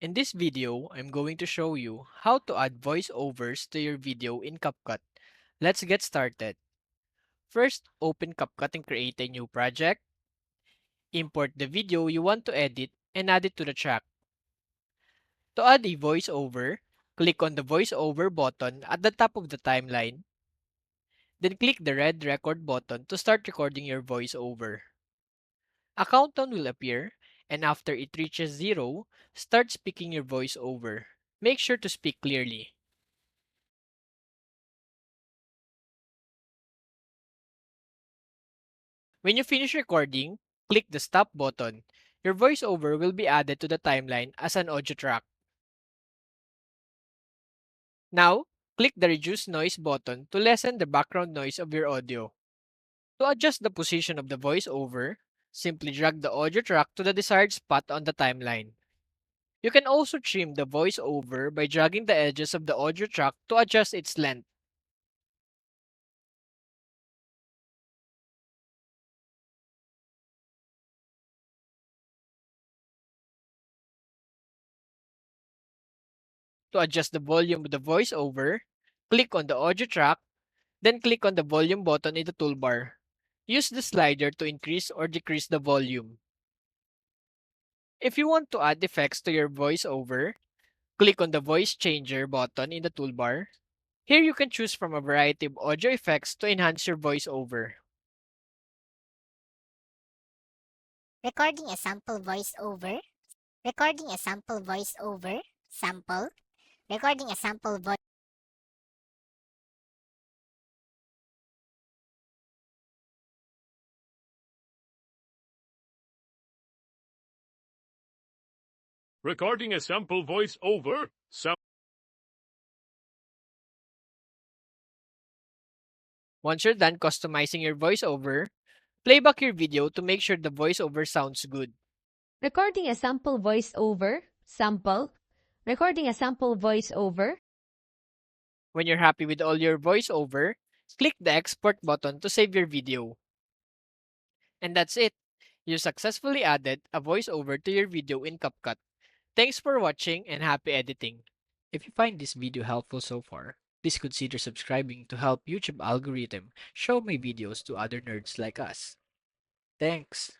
In this video, I'm going to show you how to add voiceovers to your video in CapCut. Let's get started. First, open CapCut and create a new project. Import the video you want to edit and add it to the track. To add a voiceover, click on the voiceover button at the top of the timeline. Then click the red record button to start recording your voiceover. A countdown will appear, and after it reaches 0, start speaking your voiceover. Make sure to speak clearly. When you finish recording, click the stop button. Your voiceover will be added to the timeline as an audio track. Now, click the reduce noise button to lessen the background noise of your audio. To adjust the position of the voiceover, simply drag the audio track to the desired spot on the timeline. You can also trim the voiceover by dragging the edges of the audio track to adjust its length. To adjust the volume of the voiceover, click on the audio track, then click on the volume button in the toolbar. Use the slider to increase or decrease the volume. If you want to add effects to your voiceover, click on the voice changer button in the toolbar. Here you can choose from a variety of audio effects to enhance your voiceover. Recording a sample voiceover. Recording a sample voiceover. Sample. Recording a sample voice. Recording a sample voice over. Once you're done customizing your voiceover, play back your video to make sure the voiceover sounds good. Recording a sample voiceover. Sample. Recording a sample voiceover. When you're happy with all your voiceover, click the export button to save your video. And that's it. You successfully added a voiceover to your video in CapCut. Thanks for watching and happy editing. If you find this video helpful so far, please consider subscribing to help YouTube algorithm show my videos to other nerds like us. Thanks.